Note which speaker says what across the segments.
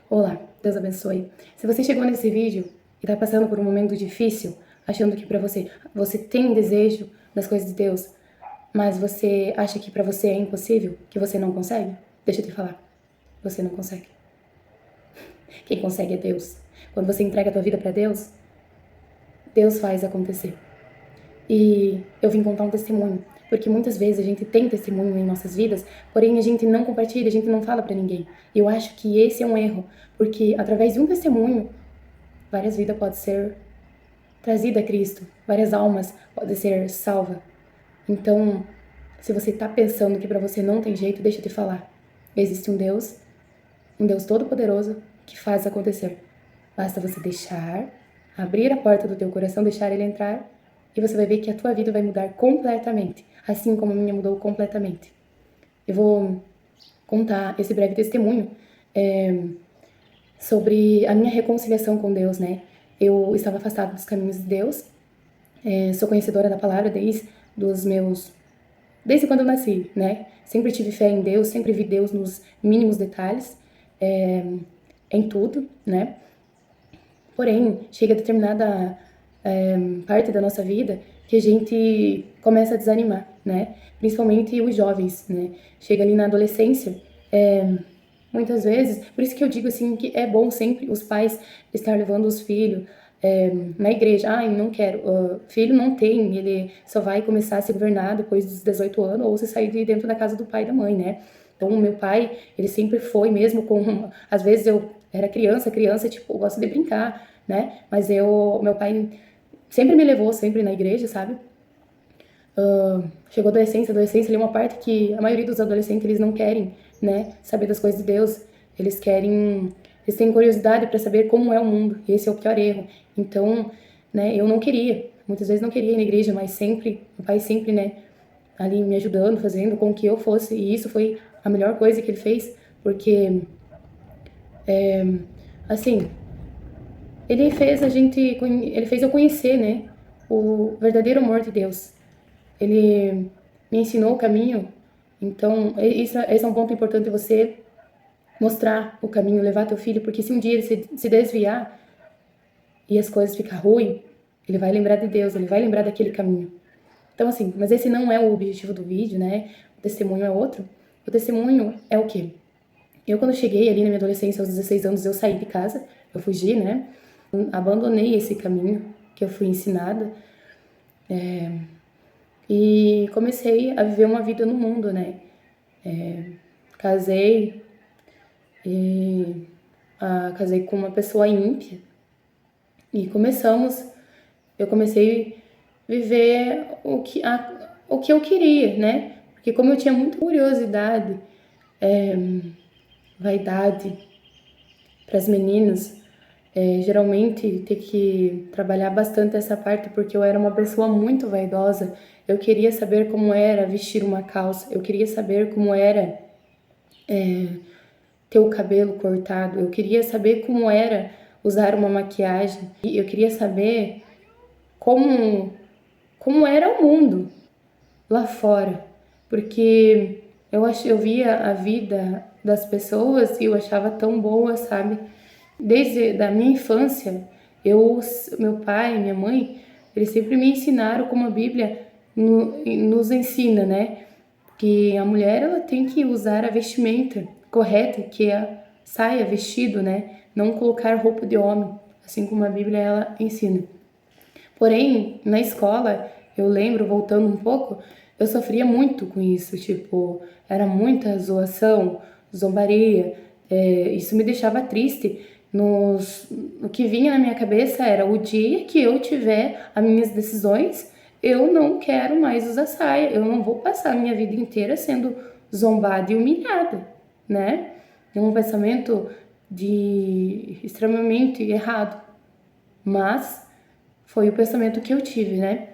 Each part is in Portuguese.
Speaker 1: Olá, Deus abençoe. Se você chegou nesse vídeo e está passando por um momento difícil, achando que para você tem desejo das coisas de Deus, mas você acha que para você é impossível, que você não consegue, deixa eu te falar, você não consegue. Quem consegue é Deus. Quando você entrega a tua vida para Deus, Deus faz acontecer. E eu vim contar um testemunho, porque muitas vezes a gente tem testemunho em nossas vidas, porém a gente não compartilha, a gente não fala para ninguém. E eu acho que esse é um erro, porque através de um testemunho, várias vidas podem ser trazidas a Cristo, várias almas podem ser salvas. Então, se você está pensando que para você não tem jeito, deixa eu te falar. Existe um Deus todo-poderoso que faz acontecer. Basta você deixar, abrir a porta do teu coração, deixar ele entrar, e você vai ver que a tua vida vai mudar completamente, assim como a minha mudou completamente. Eu vou contar esse breve testemunho sobre a minha reconciliação com Deus, né? Eu estava afastada dos caminhos de Deus, sou conhecedora da palavra desde quando eu nasci, né? Sempre tive fé em Deus, sempre vi Deus nos mínimos detalhes, em tudo, né? Porém, chega a determinada parte da nossa vida que a gente começa a desanimar, né? Principalmente os jovens, né? Chega ali na adolescência, muitas vezes, por isso que eu digo assim que é bom sempre os pais estar levando os filhos na igreja. Ai, não quero. Filho não tem, ele só vai começar a se governar depois dos 18 anos ou se sair de dentro da casa do pai e da mãe, né? Então, o meu pai, ele sempre foi, mesmo com... Às vezes eu era criança, tipo, eu gosto de brincar, né? Mas meu pai sempre me levou, sempre na igreja, sabe? Chegou a adolescência ali é uma parte que a maioria dos adolescentes, eles não querem, né, saber das coisas de Deus. Eles têm curiosidade para saber como é o mundo, e esse é o pior erro. Então, né, eu não queria, muitas vezes não queria ir na igreja, mas sempre, o pai sempre, né, ali me ajudando, fazendo com que eu fosse, e isso foi a melhor coisa que ele fez, porque, assim, ele fez eu conhecer, né, o verdadeiro amor de Deus. Ele me ensinou o caminho. Então, esse é um ponto importante, você mostrar o caminho, levar teu filho, porque se um dia ele se desviar e as coisas ficar ruim, ele vai lembrar de Deus, ele vai lembrar daquele caminho. Então, assim, mas esse não é o objetivo do vídeo, né? O testemunho é outro. O testemunho é o quê? Eu, quando cheguei ali na minha adolescência, aos 16 anos, eu saí de casa, eu fugi, né? Abandonei esse caminho que eu fui ensinada. E comecei a viver uma vida no mundo, né? Casei e casei com uma pessoa ímpia e eu comecei a viver o que eu queria, né? Porque como eu tinha muita curiosidade, vaidade para as meninas, geralmente ter que trabalhar bastante essa parte porque eu era uma pessoa muito vaidosa. Eu queria saber como era vestir uma calça, eu queria saber como era ter o cabelo cortado, eu queria saber como era usar uma maquiagem, e eu queria saber como, como era o mundo lá fora, porque eu via a vida das pessoas e eu achava tão boa, sabe? Desde da minha infância, meu pai, minha mãe, eles sempre me ensinaram como a Bíblia nos ensina, né? Que a mulher ela tem que usar a vestimenta correta, que é a saia, vestido, né? Não colocar roupa de homem, assim como a Bíblia ela ensina. Porém, na escola, eu lembro, voltando um pouco, eu sofria muito com isso, tipo, era muita zoação, zombaria, isso me deixava triste. O que vinha na minha cabeça era o dia que eu tiver as minhas decisões, eu não quero mais usar saia, eu não vou passar a minha vida inteira sendo zombada e humilhada, né? É um pensamento extremamente errado, mas foi o pensamento que eu tive, né?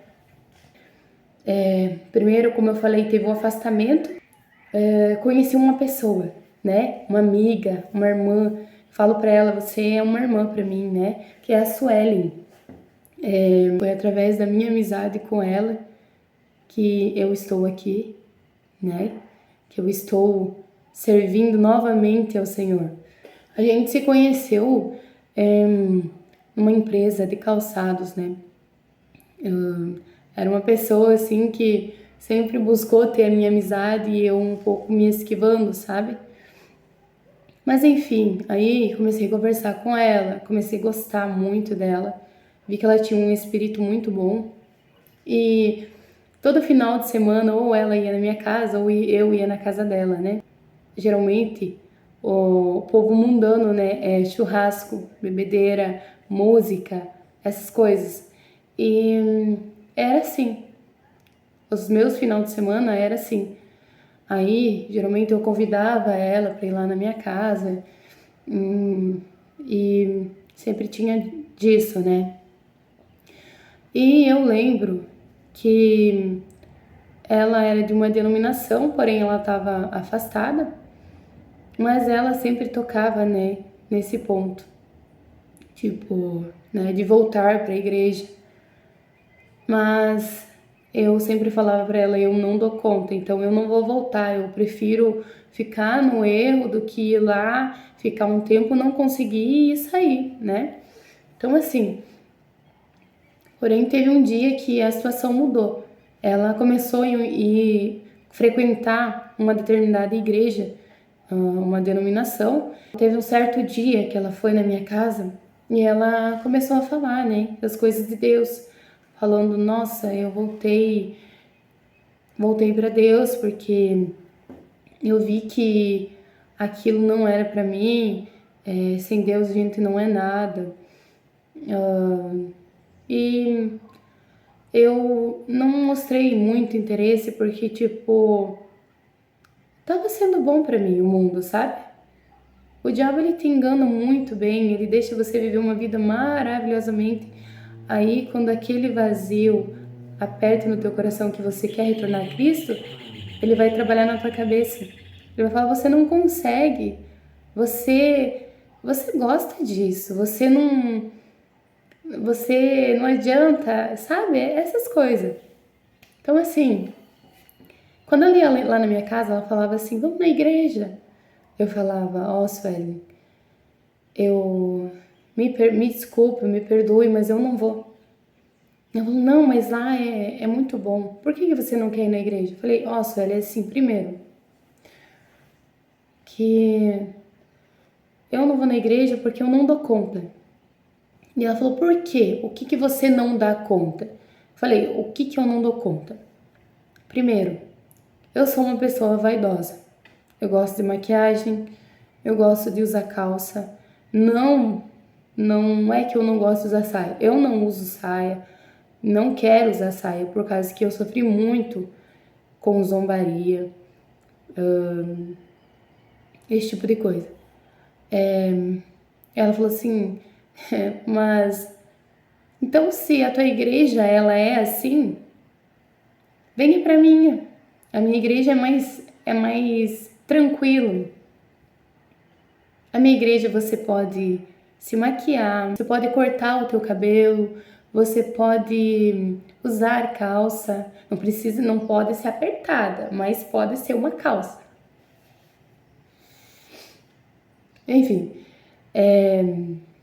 Speaker 1: Primeiro, como eu falei, teve um afastamento. Conheci uma pessoa, né? Uma amiga, uma irmã. Falo pra ela, você é uma irmã pra mim, né? Que é a Suelen. Foi através da minha amizade com ela que eu estou aqui, né? Que eu estou servindo novamente ao Senhor. A gente se conheceu numa empresa de calçados, né? Era uma pessoa assim que sempre buscou ter a minha amizade e eu um pouco me esquivando, sabe? Mas enfim, aí comecei a conversar com ela, comecei a gostar muito dela, vi que ela tinha um espírito muito bom e todo final de semana ou ela ia na minha casa ou eu ia na casa dela, né? Geralmente o povo mundano, né, é churrasco, bebedeira, música, essas coisas. E era assim. Os meus finais de semana era assim. Aí, geralmente eu convidava ela para ir lá na minha casa. E sempre tinha disso, né? E eu lembro que ela era de uma denominação, porém ela estava afastada, mas ela sempre tocava, né, nesse ponto, tipo, né, de voltar para a igreja. Mas eu sempre falava para ela, eu não dou conta, então eu não vou voltar, eu prefiro ficar no erro do que ir lá, ficar um tempo, não conseguir e sair, né? Então assim, porém teve um dia que a situação mudou. Ela começou a ir frequentar uma determinada igreja, uma denominação. Teve um certo dia que ela foi na minha casa e ela começou a falar, né, das coisas de Deus, falando: "Nossa, eu voltei para Deus porque eu vi que aquilo não era para mim, sem Deus a gente não é nada". E eu não mostrei muito interesse porque, tipo, tava sendo bom para mim o mundo, sabe? O diabo ele te engana muito bem, ele deixa você viver uma vida maravilhosamente. Aí, quando aquele vazio aperta no teu coração que você quer retornar a Cristo, ele vai trabalhar na tua cabeça. Ele vai falar: você não consegue, você, você gosta disso, você não adianta, sabe? Essas coisas. Então, assim, quando ela ia lá na minha casa, ela falava assim: vamos na igreja. Eu falava: ó, Sueli, me desculpe, me perdoe, mas eu não vou. Ela falou: não, mas lá é muito bom. Por que você não quer ir na igreja? Eu falei: ó, Sueli, é assim, primeiro, que eu não vou na igreja porque eu não dou conta. E ela falou: por quê? O que você não dá conta? Eu falei: o que eu não dou conta? Primeiro, eu sou uma pessoa vaidosa. Eu gosto de maquiagem, eu gosto de usar calça. Não, não é que eu não gosto de usar saia. Eu não uso saia, não quero usar saia por causa que eu sofri muito com zombaria, esse tipo de coisa. Ela falou assim: mas então se a tua igreja ela é assim, venha pra minha. A minha igreja é mais tranquilo. A minha igreja você pode se maquiar, você pode cortar o teu cabelo, você pode usar calça, não precisa, não pode ser apertada, mas pode ser uma calça. Enfim,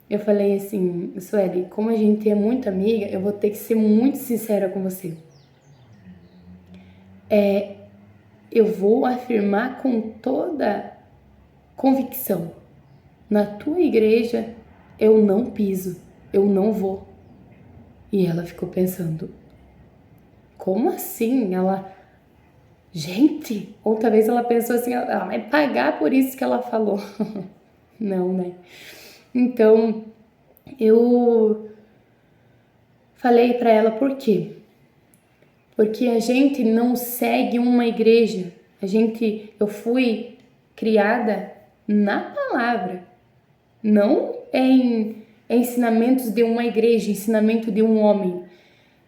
Speaker 1: eu falei assim: Sueli, como a gente é muito amiga, eu vou ter que ser muito sincera com você. Eu vou afirmar com toda convicção: na tua igreja eu não piso, eu não vou. E ela ficou pensando: como assim? Gente, outra vez ela pensou assim: ela vai pagar por isso que ela falou. Não, né? Então, eu falei pra ela por quê? Porque a gente não segue uma igreja. Eu fui criada na palavra, não em ensinamentos de uma igreja, ensinamento de um homem.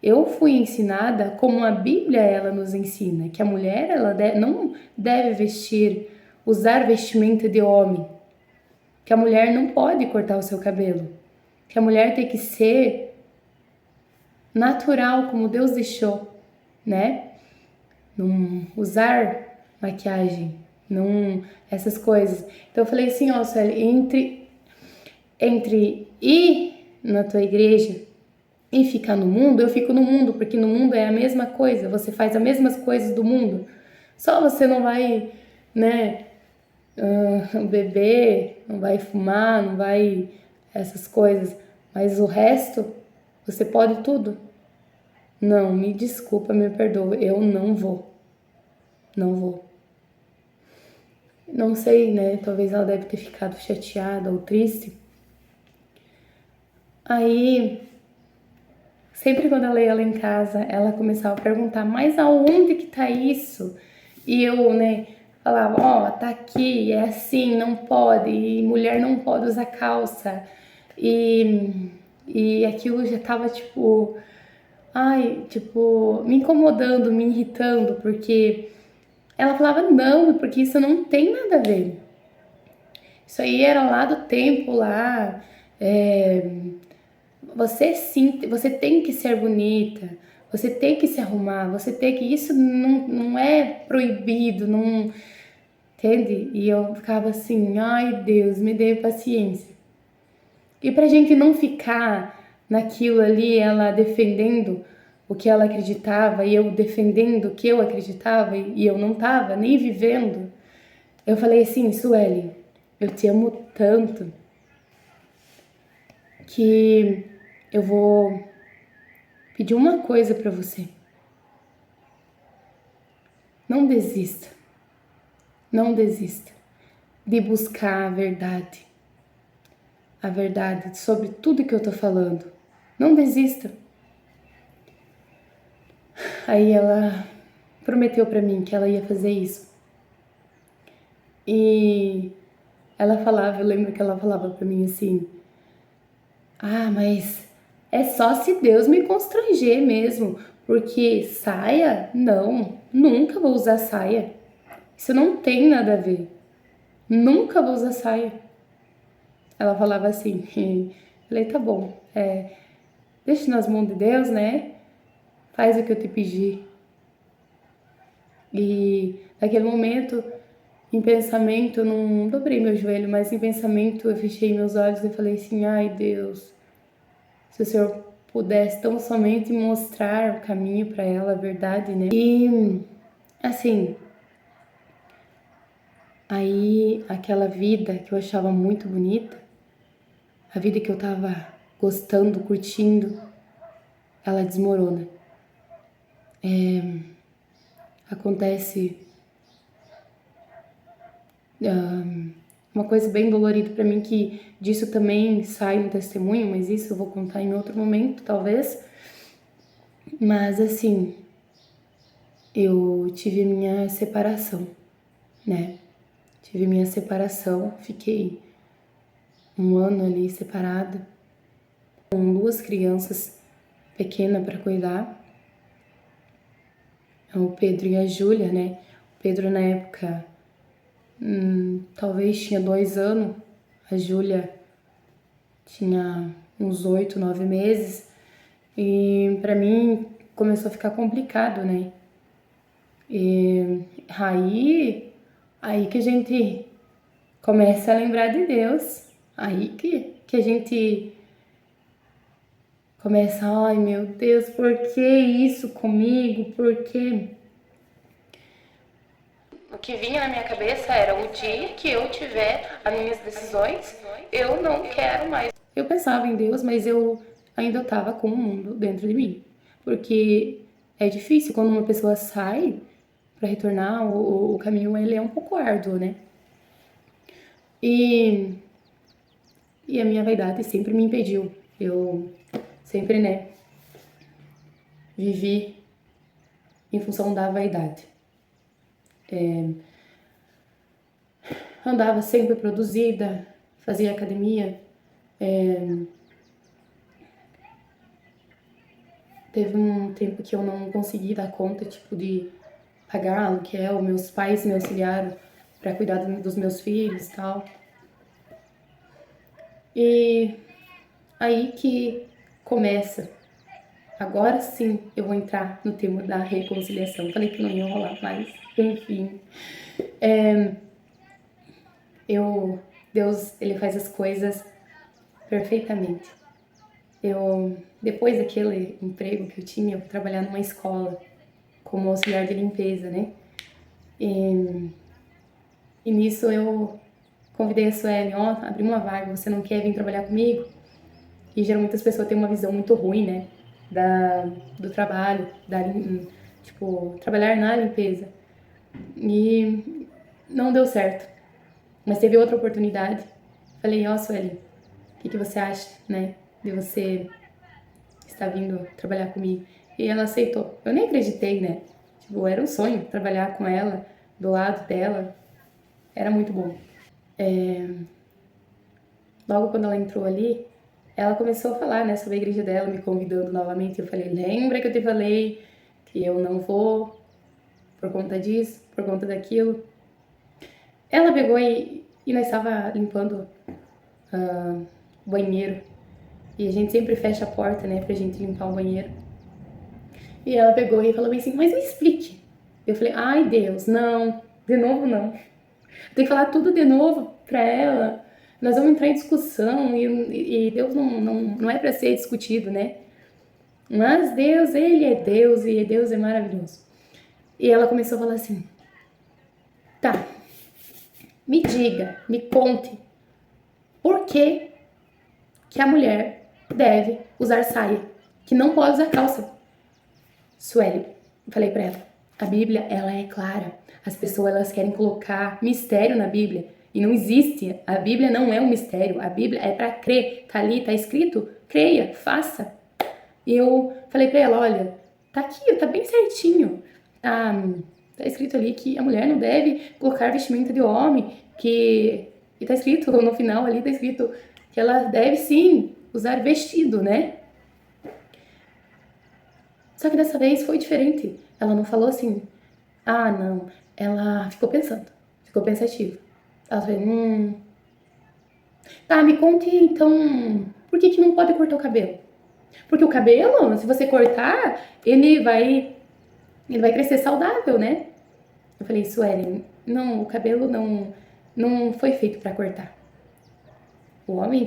Speaker 1: Eu fui ensinada como a Bíblia ela nos ensina, que a mulher não deve usar vestimenta de homem, que a mulher não pode cortar o seu cabelo, que a mulher tem que ser natural como Deus deixou, né? Não usar maquiagem, não, essas coisas. Então eu falei assim, ó, Sueli, entre ir na tua igreja e ficar no mundo, eu fico no mundo, porque no mundo é a mesma coisa, você faz as mesmas coisas do mundo. Só você não vai, né, beber, não vai fumar, não vai essas coisas, mas o resto, você pode tudo. Não, me desculpa, me perdoa, eu não vou. Não vou. Não sei, né? Talvez ela deve ter ficado chateada ou triste. Aí, sempre quando ela ia lá em casa, ela começava a perguntar, mas aonde que tá isso? E eu, né, falava, ó, tá aqui, é assim, não pode, e mulher não pode usar calça. E aquilo já tava, tipo, ai, tipo, me incomodando, me irritando, porque ela falava, não, porque isso não tem nada a ver. Isso aí era lá do tempo, lá, você sim, você tem que ser bonita, você tem que se arrumar, você tem que, isso não é proibido, não, entende? E eu ficava assim, ai Deus, me dê paciência. E pra gente não ficar naquilo ali, ela defendendo o que ela acreditava e eu defendendo o que eu acreditava e eu não tava nem vivendo, eu falei assim, Sueli, eu te amo tanto que eu vou pedir uma coisa pra você. Não desista. Não desista de buscar a verdade sobre tudo que eu tô falando. Não desista. Aí ela prometeu pra mim que ela ia fazer isso. E ela falava, eu lembro que ela falava pra mim assim: "Ah, mas é só se Deus me constranger mesmo, porque saia? Não, nunca vou usar saia. Isso não tem nada a ver. Nunca vou usar saia." Ela falava assim. Falei, tá bom, deixa nas mãos de Deus, né? Faz o que eu te pedi. E naquele momento, em pensamento, eu não dobrei meu joelho, mas em pensamento eu fechei meus olhos e falei assim, ai Deus, se o Senhor pudesse tão somente mostrar o caminho para ela, a verdade, né? E assim, aí aquela vida que eu achava muito bonita, a vida que eu tava gostando, curtindo, ela desmorona. Acontece uma coisa bem dolorida pra mim, que disso também sai um testemunho, mas isso eu vou contar em outro momento, talvez. Mas assim, eu tive minha separação, né? Tive minha separação, fiquei um ano ali separada, com duas crianças pequenas para cuidar, o Pedro e a Júlia, né? O Pedro na época talvez tinha 2 anos, a Júlia tinha uns 8, 9 meses, e para mim começou a ficar complicado, né? E aí que a gente começa a lembrar de Deus, aí que a gente começa, ai meu Deus, por que isso comigo? Por que? O que vinha na minha cabeça era o dia que eu tiver as minhas decisões, eu não quero mais. Eu pensava em Deus, mas eu ainda estava com o mundo dentro de mim. Porque é difícil quando uma pessoa sai para retornar, o caminho ele é um pouco árduo, né? E, e a minha vaidade sempre me impediu. Eu sempre, né, vivi em função da vaidade. Andava sempre produzida, fazia academia. Teve um tempo que eu não consegui dar conta, tipo, de pagar aluguel, meus pais me auxiliaram para cuidar dos meus filhos e tal. E aí que começa. Agora sim eu vou entrar no tema da reconciliação. Falei que não ia rolar, mas enfim. Deus, ele faz as coisas perfeitamente. Depois daquele emprego que eu tinha, eu fui trabalhar numa escola como auxiliar de limpeza, né? E nisso eu convidei a Sueli, ó, abri uma vaga, você não quer vir trabalhar comigo? E geralmente as pessoas têm uma visão muito ruim, né? Do trabalho, tipo, trabalhar na limpeza. E não deu certo. Mas teve outra oportunidade. Falei, ó, Sueli, o que você acha, né? De você estar vindo trabalhar comigo. E ela aceitou. Eu nem acreditei, né? Tipo, era um sonho trabalhar com ela, do lado dela. Era muito bom. Logo quando ela entrou ali, ela começou a falar, né, sobre a igreja dela, me convidando novamente. Eu falei, lembra que eu te falei que eu não vou por conta disso, por conta daquilo. Ela pegou e nós estava limpando o banheiro. E a gente sempre fecha a porta, né, pra gente limpar o banheiro. E ela pegou e falou bem assim, mas me explique. Eu falei, ai Deus, não, de novo não. Tem que falar tudo de novo pra ela. Nós vamos entrar em discussão e Deus não é pra ser discutido, né? Mas Deus, Ele é Deus e Deus é maravilhoso. E ela começou a falar assim, tá, me diga, me conte, por que a mulher deve usar saia, que não pode usar calça? Sueli, falei pra ela, a Bíblia, ela é clara. As pessoas, elas querem colocar mistério na Bíblia. E não existe. A Bíblia não é um mistério. A Bíblia é pra crer. Tá ali, tá escrito. Creia, faça. E eu falei pra ela, olha, tá aqui, tá bem certinho. Tá escrito ali que a mulher não deve colocar vestimenta de homem, e tá escrito no final ali, tá escrito que ela deve sim usar vestido, né? Só que dessa vez foi diferente. Ela não falou assim, ah, não. Ela ficou pensando, ficou pensativa. Ela falou, tá, me conte então, por que não pode cortar o cabelo? Porque o cabelo, se você cortar, ele vai crescer saudável, né? Eu falei, Suelen, não, o cabelo não foi feito pra cortar. O homem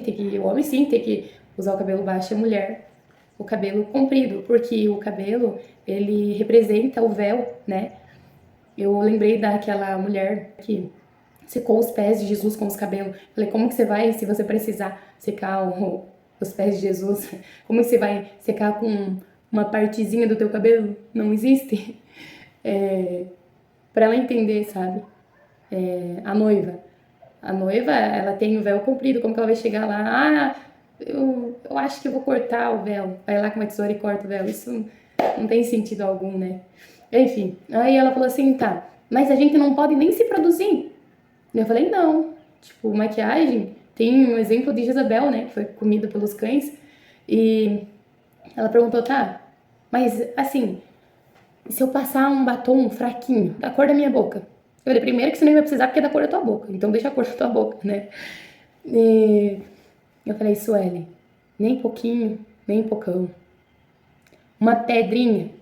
Speaker 1: sim tem que usar o cabelo baixo e a mulher o cabelo comprido, porque o cabelo, ele representa o véu, né? Eu lembrei daquela mulher que secou os pés de Jesus com os cabelos. Falei, como que você vai, se você precisar secar os pés de Jesus, como que você vai secar com uma partezinha do teu cabelo? Não existe. Para ela entender, sabe? A noiva. A noiva, ela tem o véu comprido, como que ela vai chegar lá? Ah, eu acho que eu vou cortar o véu. Vai lá com uma tesoura e corta o véu. Isso não tem sentido algum, né? Enfim, aí ela falou assim, tá, mas a gente não pode nem se produzir. Eu falei, não. Tipo, maquiagem, tem um exemplo de Jezabel, né, que foi comida pelos cães. E ela perguntou, tá, mas assim, se eu passar um batom fraquinho, da cor da minha boca? Eu falei, primeiro que você nem vai precisar porque é da cor da tua boca, então deixa a cor da tua boca, né? E eu falei, Sueli, nem pouquinho, nem pocão. Uma pedrinha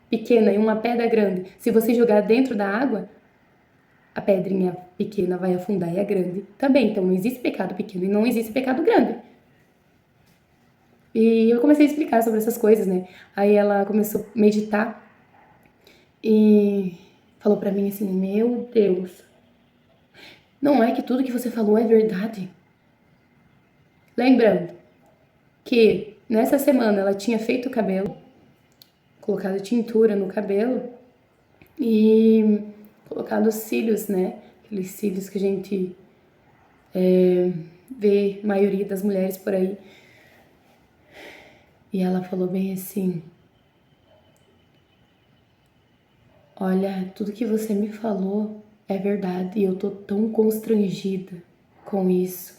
Speaker 1: pequena e uma pedra grande, se você jogar dentro da água, a pedrinha pequena vai afundar e a grande também. Então não existe pecado pequeno e não existe pecado grande. E eu comecei a explicar sobre essas coisas, né? Aí ela começou a meditar e falou pra mim assim, meu Deus, não é que tudo que você falou é verdade? Lembrando que nessa semana ela tinha feito o cabelo, colocado tintura no cabelo e colocado cílios, né? Aqueles cílios que a gente vê a maioria das mulheres por aí. E ela falou bem assim, olha, tudo que você me falou é verdade e eu tô tão constrangida com isso.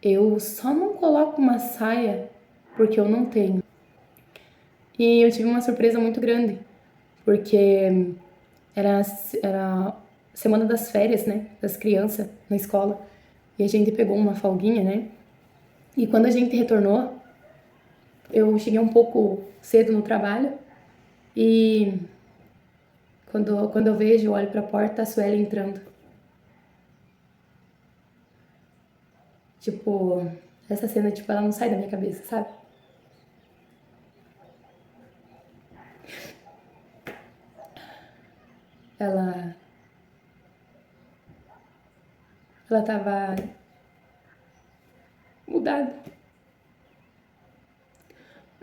Speaker 1: Eu só não coloco uma saia porque eu não tenho. E eu tive uma surpresa muito grande, porque era semana das férias, né, das crianças na escola. E a gente pegou uma folguinha, né? E quando a gente retornou, Eu cheguei um pouco cedo no trabalho e quando eu vejo, eu olho pra porta, a Sueli entrando. Tipo, essa cena, tipo, ela não sai da minha cabeça, sabe? Ela, ela tava mudada.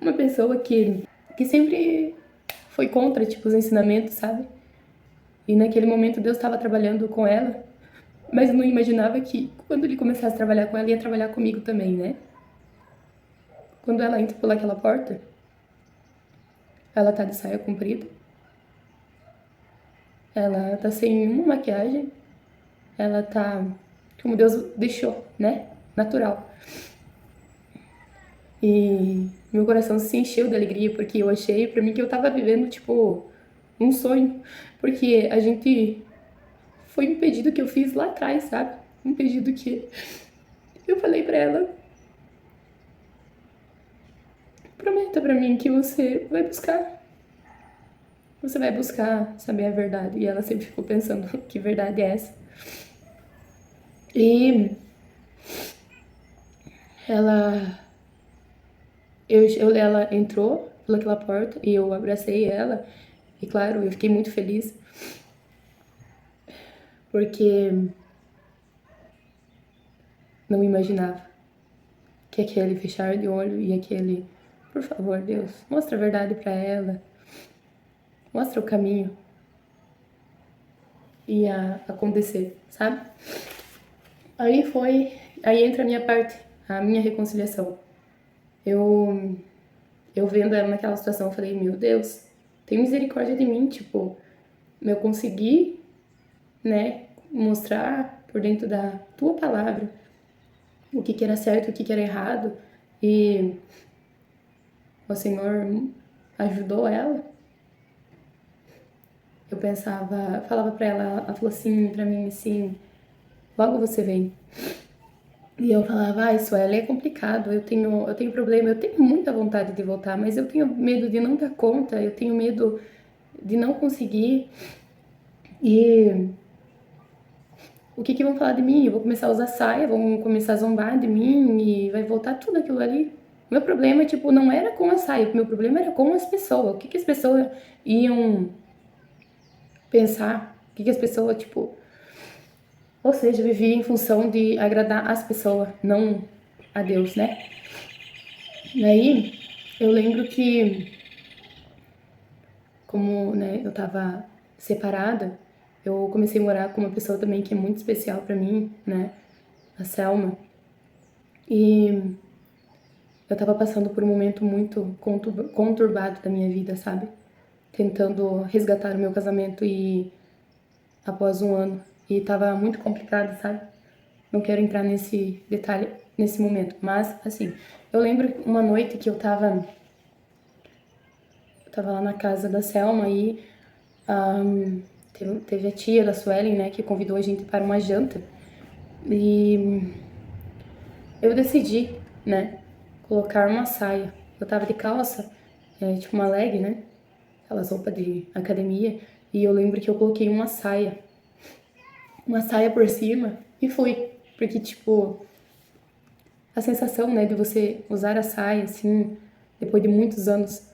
Speaker 1: Uma pessoa que sempre foi contra, tipo, os ensinamentos, sabe? E naquele momento Deus estava trabalhando com ela, mas eu não imaginava que quando ele começasse a trabalhar com ela, ia trabalhar comigo também, né? Quando ela entra pelaquela porta, ela tá de saia comprida, ela tá sem nenhuma maquiagem, ela tá como Deus deixou, né? Natural. E meu coração se encheu de alegria porque eu achei pra mim que eu tava vivendo, tipo, um sonho. Porque a gente foi um pedido que eu fiz lá atrás, sabe? Um pedido que eu falei pra ela: prometa pra mim que você vai buscar. Você vai buscar saber a verdade. E ela sempre ficou pensando: que verdade é essa? E ela, ela entrou pelaquela porta e eu abracei ela. E claro, eu fiquei muito feliz porque não imaginava que aquele fechar de olho e aquele, por favor, Deus, mostra a verdade pra ela, mostra o caminho, ia acontecer, sabe? Aí foi, aí entra a minha parte, a minha reconciliação. Eu, eu vendo ela naquela situação, eu falei, meu Deus, tem misericórdia de mim, tipo, eu consegui, né, mostrar por dentro da tua palavra o que era certo, o que era errado, e o Senhor ajudou ela. Eu pensava, falava pra ela, ela falou assim pra mim, assim, logo você vem. E eu falava, ah, isso é complicado, eu tenho problema, eu tenho muita vontade de voltar, mas eu tenho medo de não dar conta, eu tenho medo de não conseguir. E o que que vão falar de mim? Eu vou começar a usar saia, vão começar a zombar de mim e vai voltar tudo aquilo ali. Meu problema, tipo, não era com a saia, o meu problema era com as pessoas. O que que as pessoas iam pensar? O que que as pessoas, tipo, ou seja, eu vivia em função de agradar as pessoas, não a Deus, né? E aí, eu lembro que, como, né, eu tava separada, eu comecei a morar com uma pessoa também que é muito especial pra mim, né? A Selma. E eu tava passando por um momento muito conturbado da minha vida, sabe? Tentando resgatar o meu casamento e após um ano. E tava muito complicado, sabe? Não quero entrar nesse detalhe nesse momento, mas assim, eu lembro uma noite que eu tava lá na casa da Selma e teve a tia da Suelen, né, que convidou a gente para uma janta. E eu decidi, né, colocar uma saia. Eu tava de calça, tipo uma leg, né? Aquelas roupas de academia. E eu lembro que eu coloquei uma saia por cima e fui. Porque, tipo, a sensação, né, de você usar a saia, assim, depois de muitos anos.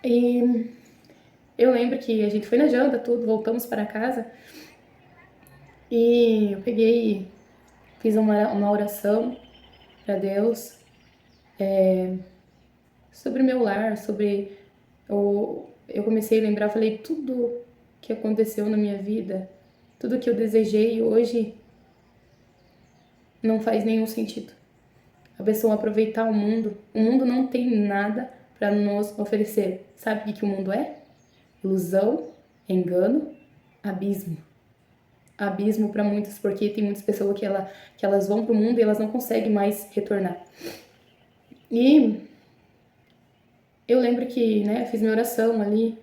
Speaker 1: E eu lembro que a gente foi na janta, tudo, voltamos para casa. E eu peguei, fiz uma oração para Deus sobre o meu lar, sobre. Eu comecei a lembrar, falei tudo que aconteceu na minha vida, tudo que eu desejei hoje não faz nenhum sentido. A pessoa aproveitar o mundo não tem nada para nos oferecer. Sabe o que o mundo é? Ilusão, engano, abismo. Abismo para muitas, porque tem muitas pessoas que elas vão pro mundo e elas não conseguem mais retornar. E eu lembro que, né, fiz minha oração ali,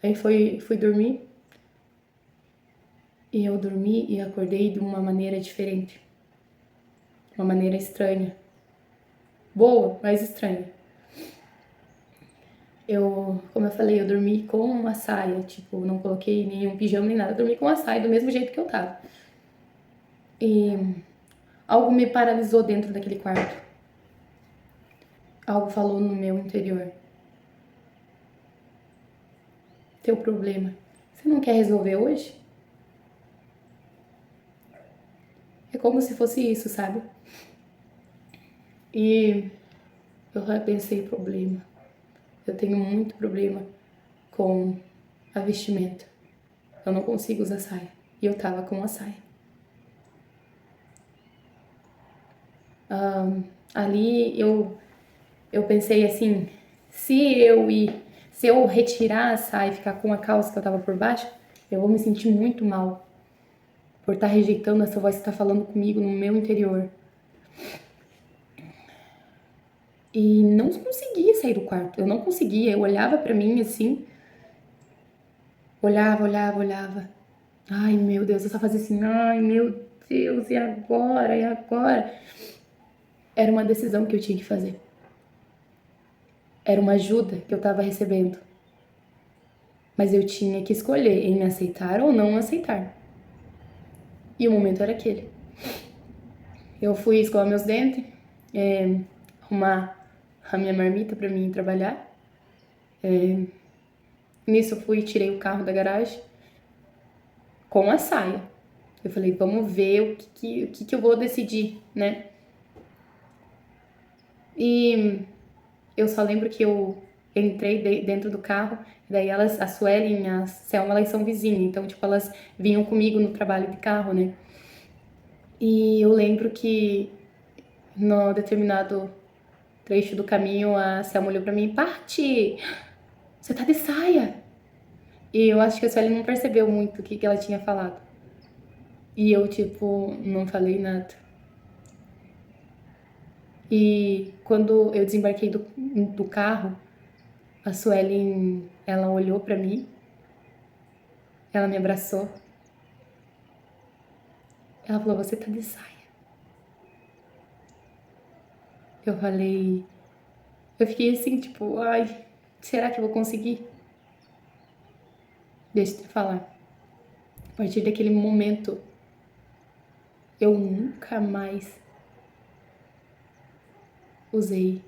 Speaker 1: aí fui dormir, e eu dormi e acordei de uma maneira diferente, uma maneira estranha. boa, mas estranha. Como eu falei, eu dormi com uma saia, tipo, não coloquei nenhum pijama nem nada, eu dormi com uma saia do mesmo jeito que eu tava. E algo me paralisou dentro daquele quarto. Algo falou no meu interior. Teu problema, você não quer resolver hoje? É como se fosse isso, sabe? E eu pensei, problema. Eu tenho muito problema com a vestimenta. Eu não consigo usar saia. E eu tava com uma saia. Ali eu pensei assim, se eu retirar a saia e ficar com a calça que eu tava por baixo, eu vou me sentir muito mal por estar rejeitando essa voz que tá falando comigo no meu interior. E não conseguia sair do quarto. Eu não conseguia. Eu olhava pra mim assim, olhava. Ai, meu Deus, eu só fazia assim, ai, meu Deus, e agora? E agora? Era uma decisão que eu tinha que fazer. Era uma ajuda que eu estava recebendo. Mas eu tinha que escolher em aceitar ou não aceitar. E o momento era aquele. Eu fui escovar meus dentes, arrumar a minha marmita para mim ir trabalhar. Nisso eu fui e tirei o carro da garagem com a saia. Eu falei, vamos ver o que eu vou decidir, né? E eu só lembro que eu entrei dentro do carro, daí a Suelen e a Selma, elas são vizinhas, então, tipo, elas vinham comigo no trabalho de carro, né? E eu lembro que no determinado trecho do caminho, a Selma olhou pra mim, Paty, você tá de saia. E eu acho que a Suelen não percebeu muito o que ela tinha falado. E eu, tipo, não falei nada. E quando eu desembarquei do carro, a Suelen, ela olhou pra mim, ela me abraçou. Ela falou, você tá de saia. Eu falei, eu fiquei assim, tipo, ai, será que eu vou conseguir? Deixa eu te falar. A partir daquele momento, eu nunca mais usei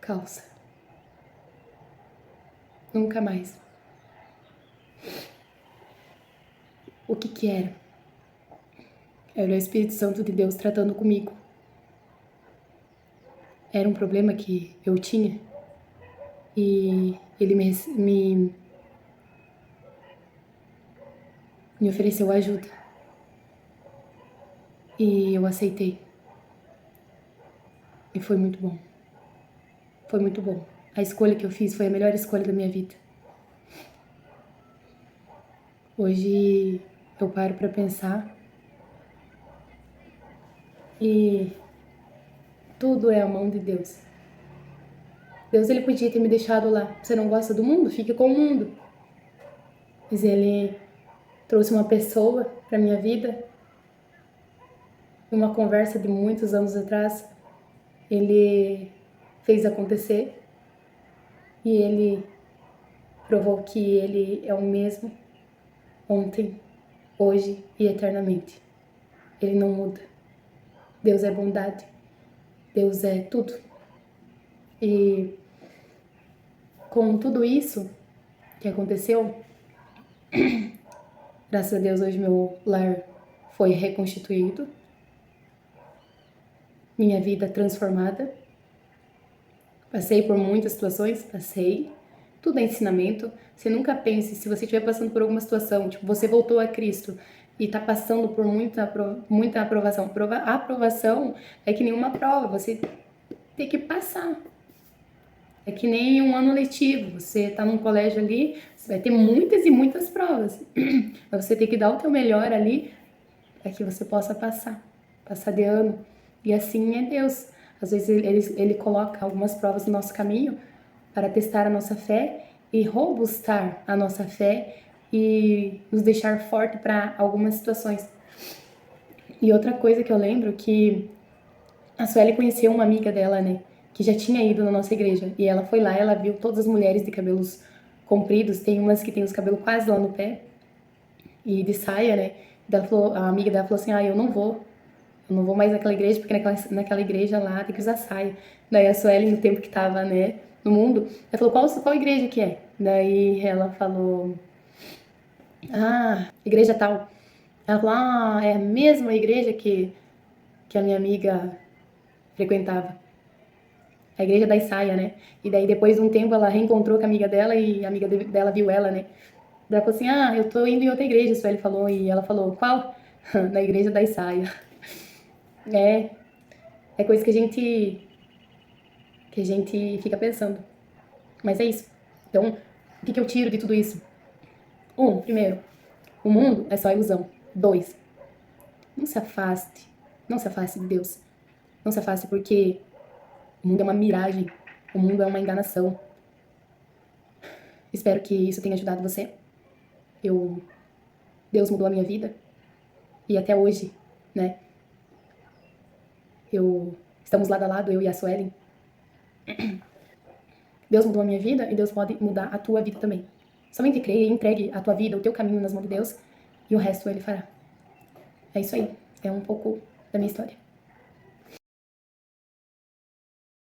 Speaker 1: calça. Nunca mais. O que era? Era o Espírito Santo de Deus tratando comigo. Era um problema que eu tinha e ele me ofereceu ajuda. E eu aceitei. E foi muito bom. Foi muito bom. A escolha que eu fiz foi a melhor escolha da minha vida. Hoje eu paro pra pensar e tudo é a mão de Deus. Deus, ele podia ter me deixado lá. Você não gosta do mundo? Fique com o mundo. Mas ele trouxe uma pessoa pra minha vida. Numa conversa de muitos anos atrás, ele fez acontecer. E ele provou que ele é o mesmo ontem, hoje e eternamente. Ele não muda. Deus é bondade. Deus é tudo. E com tudo isso que aconteceu, graças a Deus hoje meu lar foi reconstituído, minha vida transformada. Passei por muitas situações, passei. Tudo é ensinamento. Você nunca pense, se você estiver passando por alguma situação, tipo, você voltou a Cristo e tá passando por muita aprovação. Aprovação é que nem uma prova, você tem que passar. É que nem um ano letivo, você tá num colégio ali, você vai ter muitas e muitas provas. Mas você tem que dar o teu melhor ali para que você possa passar de ano. E assim é Deus. Às vezes ele coloca algumas provas no nosso caminho para testar a nossa fé e robustar a nossa fé e nos deixar forte para algumas situações. E outra coisa que eu lembro que A Sueli conheceu uma amiga dela, né, que já tinha ido na nossa igreja. E ela foi lá, ela viu todas as mulheres de cabelos compridos, tem umas que tem os cabelos quase lá no pé, e de saia, né. Ela falou, a amiga dela falou assim, eu não vou mais naquela igreja, porque naquela igreja lá tem que usar saia. Daí a Sueli, no tempo que tava, né, no mundo, ela falou, qual igreja que é? Daí ela falou, igreja tal. Ela falou, é a mesma igreja que a minha amiga frequentava. A igreja da Isaia, né? E daí depois de um tempo ela reencontrou com a amiga dela e a amiga dela viu ela, né? Daí ela falou assim, eu tô indo em outra igreja, a Sueli falou. E ela falou, qual? Na igreja da Isaia. É, é coisa que a gente fica pensando. Mas é isso. Então, o que eu tiro de tudo isso? Primeiro, o mundo é só ilusão. 2, não se afaste. Não se afaste de Deus. Não se afaste porque o mundo é uma miragem. O mundo é uma enganação. Espero que isso tenha ajudado você. Deus mudou a minha vida. E até hoje, né? Estamos lado a lado, eu e a Suelen. Deus mudou a minha vida e Deus pode mudar a tua vida também. Somente creia e entregue a tua vida, o teu caminho nas mãos de Deus e o resto Ele fará. É isso aí. É um pouco da minha história.